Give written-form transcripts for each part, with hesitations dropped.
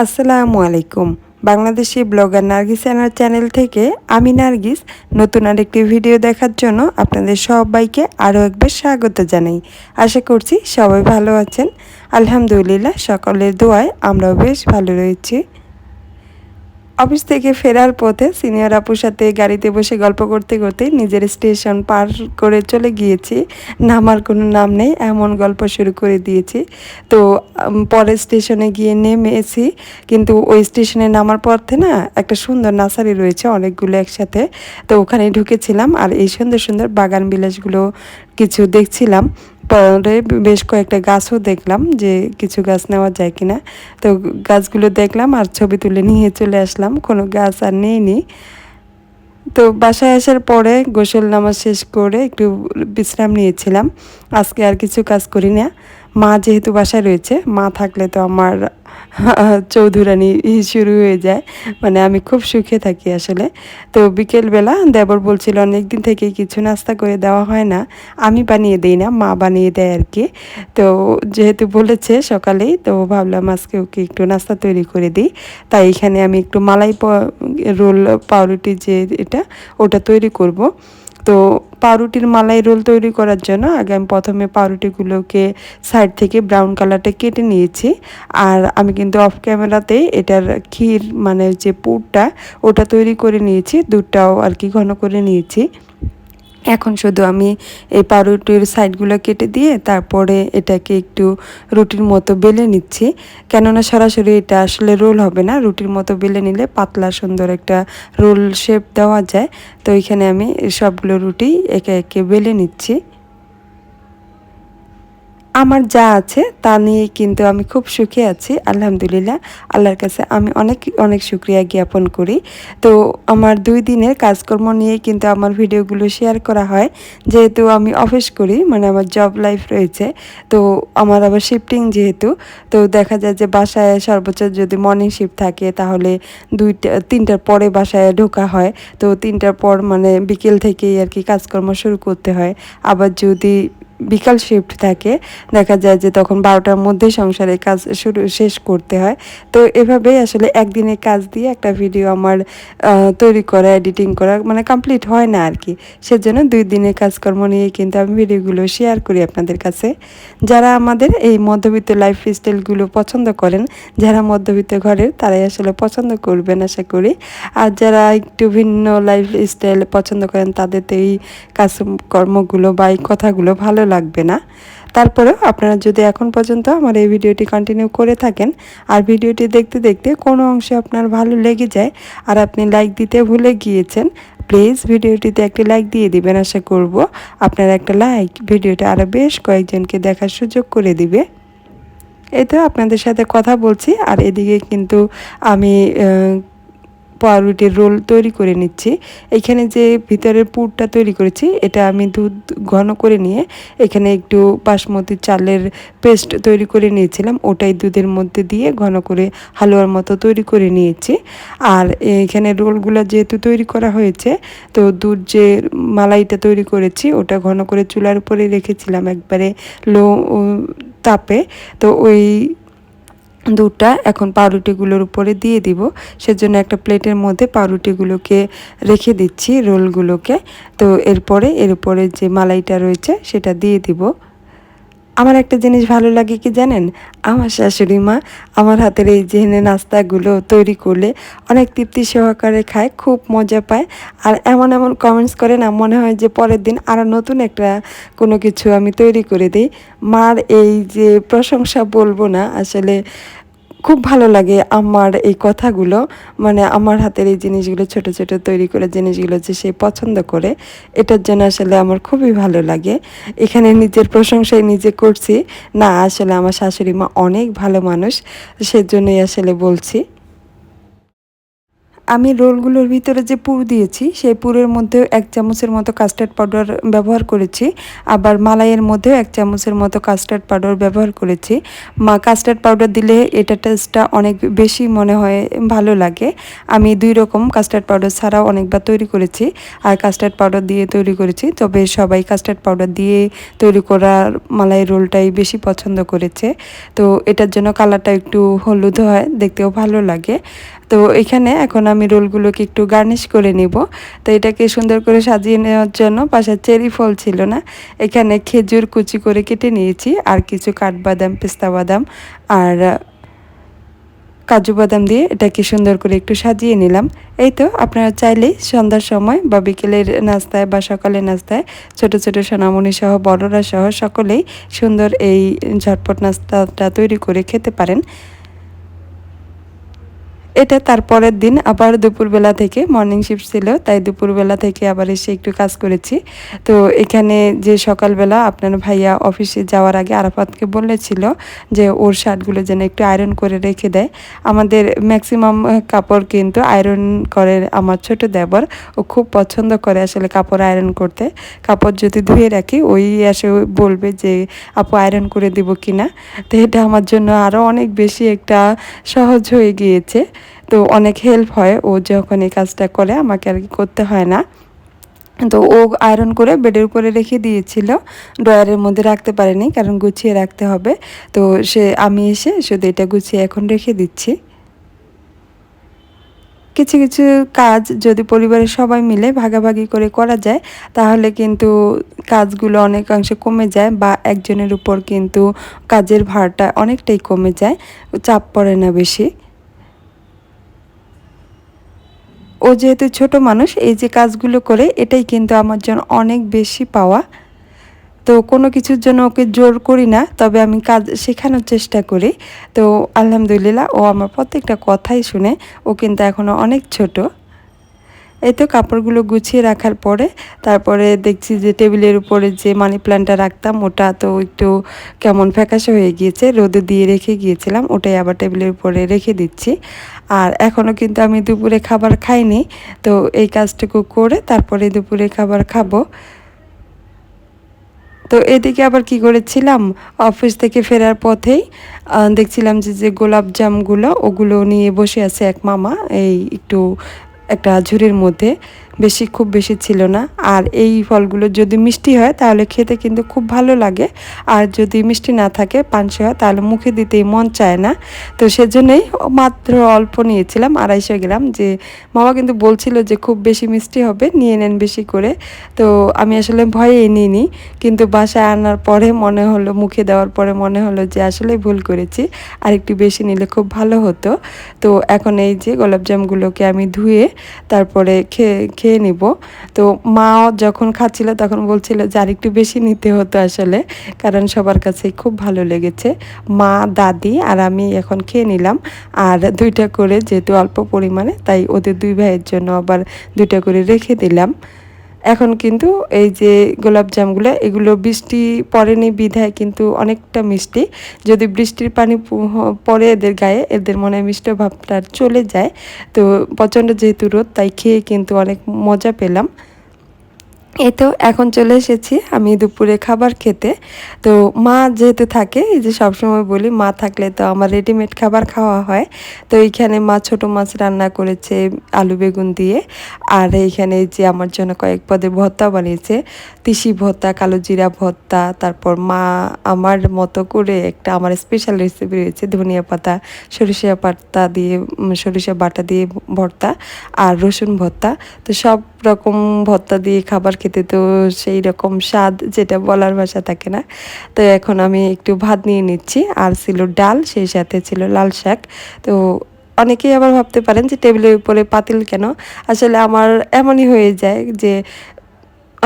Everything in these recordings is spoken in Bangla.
আসসালামু আলাইকুম। বাংলাদেশি ব্লগার নার্গিস আনার চ্যানেল থেকে আমি নার্গিস নতুন আরেকটি ভিডিও দেখার জন্য আপনাদের সবাইকে আরও একবার স্বাগত জানাই। আশা করছি সবাই ভালো আছেন। আলহামদুলিল্লাহ সকলের দোয়ায় আমরাও বেশ ভালো রয়েছি। অফিস থেকে ফেরার পথে সিনিয়র আপুর সাথে গাড়িতে বসে গল্প করতে করতে নিজের স্টেশন পার করে চলে গিয়েছি। নামার কোনো নাম নেই, এমন গল্প শুরু করে দিয়েছি। তো পরের স্টেশনে গিয়ে নেমেছি, কিন্তু ওই স্টেশনে নামার পথে না একটা সুন্দর নার্সারি রয়েছে অনেকগুলো একসাথে। তো ওখানে ঢুকেছিলাম আর এই সুন্দর সুন্দর বাগান বিলাসগুলো কিছু দেখছিলাম। পরে বেশ কয়েকটা গাছও দেখলাম যে কিছু গাছ নেওয়া যায় কিনা। তো গাছগুলো দেখলাম আর ছবি তুলে নিয়ে চলে আসলাম, কোনো গাছ আর নেইনি। তো বাসায় আসার পরে গোসল নামাজ শেষ করে একটু বিশ্রাম নিয়েছিলাম। আজকে আর কিছু কাজ করি না। মা যেহেতু বাসায় রয়েছে, মা থাকলে তো আমার চৌধুরানি শুরু হয়ে যায়, মানে আমি খুব সুখে থাকি আসলে। তো বিকেলবেলা দেবর বলছিল অনেক দিন থেকেই কিছু নাস্তা করে দেওয়া হয় না, আমি বানিয়ে দিই না, মা বানিয়ে দেয় আর কি। তো যেহেতু বলেছে সকালেই, তো ভাবলাম আজকে ওকে একটু নাস্তা তৈরি করে দিই। তাই এখানে আমি একটু মালাই রোল পাউরুটি যে এটা ওটা তৈরি করব। তো পাউরুটির মালাই রোল তৈরি করার জন্য আগে আমি প্রথমে পাউরুটিগুলোকে সাইড থেকে ব্রাউন কালারটা কেটে নিয়েছি। আর আমি কিন্তু অফ ক্যামেরাতেই এটার ক্ষীর মানে যে পুরটা ওটা তৈরি করে নিয়েছি, দুধটাও আর কি ঘন করে নিয়েছি। এখন শুধু আমি এই পাউরুটির সাইডগুলো কেটে দিয়ে তারপরে এটাকে একটু রুটির মতো বেলে নিচ্ছি, কেননা সরাসরি এটা আসলে রোল হবে না, রুটির মতো বেলে নিলে পাতলা সুন্দর একটা রোল শেপ দেওয়া যায়। তো এখানে আমি সবগুলো রুটি একে একে বেলে নিচ্ছি। আমার যা আছে তা নিয়ে কিন্তু আমি খুব সুখে আছি আলহামদুলিল্লাহ। আল্লাহর কাছে আমি অনেক অনেক শুকরিয়া জ্ঞাপন করি। তো আমার 2 দিনের কাজকর্ম নিয়ে কিন্তু আমার ভিডিওগুলো শেয়ার করা হয়, যেহেতু আমি অফিস করি, মানে আমার জব লাইফ রয়েছে। তো আমার আবার শিফটিং যেহেতু, তো দেখা যায় যে বাসায় সর্বোচ্চ যদি মর্নিং শিফট থাকে তাহলে 2-3টার পরে বাসায় ঢোকা হয়। তো 3টার পর মানে বিকেল থেকেই আর কি কাজকর্ম শুরু করতে হয়। আবার যদি বিকাল শিফট থাকে দেখা যায় যে তখন 12টার মধ্যেই সংসারের কাজ শেষ করতে হয়। তো এভাবেই আসলে একদিনের কাজ দিয়ে একটা ভিডিও আমার তৈরি করা, এডিটিং করা মানে কমপ্লিট হয় না আর কি। সেজন্য 2 দিনের কাজকর্ম নিয়ে কিন্তু আমি ভিডিওগুলো শেয়ার করি আপনাদের কাছে। যারা আমাদের এই মধ্যবিত্ত লাইফ স্টাইলগুলো পছন্দ করেন, যারা মধ্যবিত্ত ঘরের, তারাই আসলে পছন্দ করবেন আশা করি। আর যারা একটু ভিন্ন লাইফ স্টাইল পছন্দ করেন তাদের তো এই কাজকর্মগুলো বা এই কথাগুলো ভালো লাগবে না। তারপরেও আপনারা যদি এখন পর্যন্ত আমার এই ভিডিওটি কন্টিনিউ করে থাকেন আর ভিডিওটি দেখতে দেখতে কোনো অংশে আপনার ভালো লেগে যায় আর আপনি লাইক দিতে ভুলে গিয়েছেন, প্লিজ ভিডিওটিতে একটি লাইক দিয়ে দিবেন। আশা করব আপনার একটা লাইক ভিডিওটা আরও বেশ কয়েকজনকে দেখার সুযোগ করে দিবে। এই তো আপনাদের সাথে কথা বলছি আর এদিকে কিন্তু আমি পাউরুটির রোল তৈরি করে নিচ্ছি। এখানে যে ভিতরের পুরটা তৈরি করেছি এটা আমি দুধ ঘন করে নিয়ে এখানে একটু বাসমতি চালের পেস্ট তৈরি করে নিয়েছিলাম, ওটাই দুধের মধ্যে দিয়ে ঘন করে হালুয়ার মতো তৈরি করে নিয়েছি। আর এখানে রোলগুলো যেহেতু তৈরি করা হয়েছে, তো দুধ যে মালাইটা তৈরি করেছি ওটা ঘন করে চুলার উপরে রেখেছিলাম একবারে লো তাপে। তো ওই দুধটা এখন পাউরুটিগুলোর উপরে দিয়ে দিব, সেজন্য একটা প্লেটের মধ্যে পাউরুটিগুলোকে রেখে দিচ্ছি রোলগুলোকে। তো এরপরে এর উপরে যে মালাইটা রয়েছে সেটা দিয়ে দিব। আমার একটা জিনিস ভালো লাগে কি জানেন, আমার শাশুড়ি মা আমার হাতের এই যে নাস্তাগুলো তৈরি করলে অনেক তৃপ্তি সহকারে খায়, খুব মজা পায়। আর এমন এমন কমেন্টস করে না, মনে হয় যে পরের দিন আরও নতুন একটা কোনো কিছু আমি তৈরি করে দিই। মার এই যে প্রশংসা বলবো না, আসলে খুব ভালো লাগে আমার এই কথাগুলো, মানে আমার হাতের এই জিনিসগুলো ছোট ছোট তৈরি করে জিনিসগুলো যে সে পছন্দ করে, এটার জন্য আসলে আমার খুবই ভালো লাগে। এখানে নিজের প্রশংসাই নিজে করছি না, আসলে আমার শাশুড়ি মা অনেক ভালো মানুষ, সেজন্যই আসলে বলছি। আমি রোলগুলোর ভিতরে যে পুর দিয়েছি সেই পুরের মধ্যেও 1 চামচের মতো কাস্টার্ড পাউডার ব্যবহার করেছি, আবার মালাইয়ের মধ্যেও 1 চামচের মতো কাস্টার্ড পাউডার ব্যবহার করেছি। কাস্টার্ড পাউডার দিলে এটা টেস্টটা অনেক বেশি মনে হয় ভালো লাগে। আমি 2 রকম কাস্টার্ড পাউডার ছাড়াও অনেকবার তৈরি করেছি আর কাস্টার্ড পাউডার দিয়ে তৈরি করেছি, তবে সবাই কাস্টার্ড পাউডার দিয়ে তৈরি করার মালাই রোলটাই বেশি পছন্দ করেছে। তো এটার জন্য কালারটা একটু হলুদ হয়, দেখতেও ভালো লাগে। তো এখানে এখন আমি রোলগুলোকে একটু গার্নিশ করে নিব। তো এটাকে সুন্দর করে সাজিয়ে নেওয়ার জন্য পাশে চেরি ফল ছিল না, এখানে খেজুর কুচি করে কেটে নিয়েছি আর কিছু কাঠবাদাম, পেস্তা বাদাম আর কাজু বাদাম দিয়ে এটাকে সুন্দর করে একটু সাজিয়ে নিলাম। এই তো আপনারা চাইলেই সন্ধ্যার সময় বা বিকেলের নাস্তায় বা সকালের নাস্তায় ছোট ছোট সোনামণি সহ বড়রা সহ সকলেই সুন্দর এই ঝটপট নাস্তাটা তৈরি করে খেতে পারেন। এটা তারপরের দিন আবার দুপুরবেলা থেকে মর্নিং শিফট ছিল, তাই দুপুরবেলা থেকে আবার এসে একটু কাজ করেছি। তো এখানে যে সকালবেলা আপনার ভাইয়া অফিসে যাওয়ার আগে আরাফাতকে বলেছিল যে ওর শার্টগুলো যেন একটু আয়রন করে রেখে দেয়। আমাদের ম্যাক্সিমাম কাপড় কিন্তু আয়রন করে আমার ছোট দেবর, ও খুব পছন্দ করে আসলে কাপড় আয়রন করতে। কাপড় যদি ধুয়ে রাখি ওই এসে বলবে যে আপু আয়রন করে দিব কিনা। তো এটা আমার জন্য আরও অনেক বেশি একটা সহজ হয়ে গিয়েছে। তো অনেক হেল্প হয়, ও যখন এই কাজটা করে আমাকে আর কি করতে হয় না। তো ও আয়রন করে বেডের উপরে রেখে দিয়েছিল, ড্রয়ারের মধ্যে রাখতে পারেনি কারণ গুছিয়ে রাখতে হবে। তো আমি এসে শুধু এটা গুছিয়ে এখন রেখে দিচ্ছি। কিছু কিছু কাজ যদি পরিবারের সবাই মিলে ভাগাভাগি করে করা যায় তাহলে কিন্তু কাজগুলো অনেকাংশে কমে যায়, বা একজনের উপর কিন্তু কাজের ভারটা অনেকটাই কমে যায়, চাপ পড়ে না বেশি। ও যেহেতু ছোট মানুষ, এই যে কাজগুলো করে এটাই কিন্তু আমার জন্য অনেক বেশি পাওয়া। তো কোনো কিছুর জন্য ওকে জোর করি না, তবে আমি কাজ শেখানোর চেষ্টা করি। তো আলহামদুলিল্লাহ ও আমার প্রত্যেকটা কথাই শুনে। ও কিন্তু এখনও অনেক ছোট। এই তো কাপড়গুলো গুছিয়ে রাখার পরে তারপরে দেখছি যে টেবিলের উপরে যে মানি প্ল্যান্টটা রাখতাম ওটা তো একটু কেমন ফ্যাকাশে হয়ে গিয়েছে, রোদে দিয়ে রেখে গিয়েছিলাম, ওটাই আবার টেবিলের উপরে রেখে দিচ্ছি। আর এখনও কিন্তু আমি দুপুরে খাবার খাইনি, তো এই কাজটুকু করে তারপরে দুপুরে খাবার খাবো। তো এদিকে আবার কি করেছিলাম, অফিস থেকে ফেরার পথেই দেখছিলাম যে গোলাপ জামগুলো ওগুলো নিয়ে বসে আছে এক মামা, এই একটু একটা ঝুড়ির মধ্যে, খুব বেশি ছিল না। আর এই ফলগুলো যদি মিষ্টি হয় তাহলে খেতে কিন্তু খুব ভালো লাগে, আর যদি মিষ্টি না থাকে পানসে হয় তাহলে মুখে দিতেই মন চায় না। তো সেজন্যই মাত্র অল্প নিয়েছিলাম 250 গ্রাম, যে মামা কিন্তু বলছিল যে খুব বেশি মিষ্টি হবে, নিয়ে নেন বেশি করে। তো আমি আসলে ভয়ে নিইনি, কিন্তু বাসায় আনার পরে মনে হলো, মুখে দেওয়ার পরে মনে হলো যে আসলে ভুল করেছি, আর একটু বেশি নিলে খুব ভালো হতো। তো এখন এই যে গোলাপজামগুলোকে আমি ধুয়ে তারপরে খেয়ে নিব। তো মাও যখন খাচ্ছিল তখন বলছিল যে আর একটু বেশি নিতে হতো আসলে, কারণ সবার কাছেই খুব ভালো লেগেছে। মা, দাদি আর আমি এখন খেয়ে নিলাম, আর 2টা করে যেহেতু অল্প পরিমাণে তাই ওদের 2 ভাইয়ের জন্য আবার 2টা করে রেখে দিলাম। এখন কিন্তু এই যে গোলাপজামগুলো এগুলো বৃষ্টি পড়েনি বিধায় কিন্তু অনেকটা মিষ্টি। যদি বৃষ্টির পানি পড়ে এদের গায়ে, এদের মনে হয় মিষ্ট ভাবটা চলে যায়। তো প্রচণ্ড যেহেতু রোদ, তাই খেয়ে কিন্তু অনেক মজা পেলাম। এই তো এখন চলে এসেছি আমি দুপুরে খাবার খেতে। তো মা যেহেতু থাকে, এই যে সবসময় বলি মা থাকলে তো আমার রেডিমেড খাবার খাওয়া হয়। তো এইখানে মা ছোট মাছ রান্না করেছে আলু বেগুন দিয়ে, আর এইখানে এই যে আমার জন্য কয়েক পদের ভর্তা বানিয়েছে, তিসি ভর্তা, কালো জিরা ভর্তা, তারপর মা আমার মতো করে একটা আমার স্পেশাল রেসিপি রয়েছে ধনিয়া পাতা, সরিষা পাতা দিয়ে, সরিষা বাটা দিয়ে ভর্তা আর রসুন ভর্তা। তো সব রকম ভর্তা দিয়ে খাবার খেতে তো সেই রকম স্বাদ, যেটা বলার ভাষা থাকে না। তো এখন আমি একটু ভাত নিয়ে নিচ্ছি, আর ছিল ডাল, সেই সাথে ছিল লাল শাক। তো অনেকেই আবার ভাবতে পারেন যে টেবিলের উপরে পাতিল কেন, আসলে আমার এমনই হয়ে যায় যে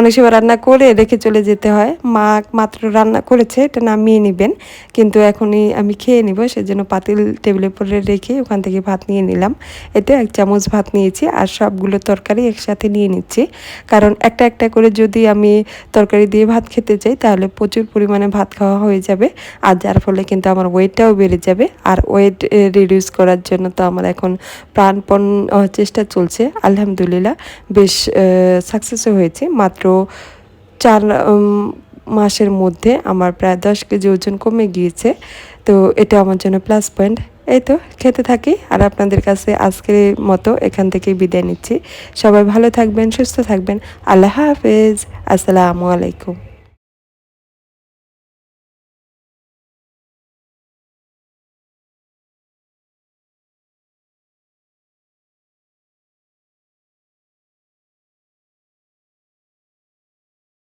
অনেক সময় রান্না করে রেখে চলে যেতে হয়। মা মাত্র রান্না করেছে, এটা নামিয়ে নেবেন, কিন্তু এখনই আমি খেয়ে নিব, সেজন্য পাতিল টেবিলের উপরে রেখে ওখান থেকে ভাত নিয়ে নিলাম। এতে 1 চামচ ভাত নিয়েছি আর সবগুলো তরকারি একসাথে নিয়ে নিচ্ছি, কারণ একটা একটা করে যদি আমি তরকারি দিয়ে ভাত খেতে চাই তাহলে প্রচুর পরিমাণে ভাত খাওয়া হয়ে যাবে, আর যার ফলে কিন্তু আমার ওয়েটটাও বেড়ে যাবে। আর ওয়েট রিডিউস করার জন্য তো আমার এখন প্রাণপণ চেষ্টা চলছে। আলহামদুলিল্লাহ বেশ সাকসেসও হয়েছে। মাত্র 4 মাসের মধ্যে আমার প্রায় 10 কেজি ওজন কমে গিয়েছে। তো এটা আমার জন্য প্লাস পয়েন্ট। এই তো খেতে থাকি, আর আপনাদের কাছে আজকের মতো এখান থেকেই বিদায় নিচ্ছি। সবাই ভালো থাকবেন, সুস্থ থাকবেন। আল্লাহ হাফেজ। আসসালামু আলাইকুম।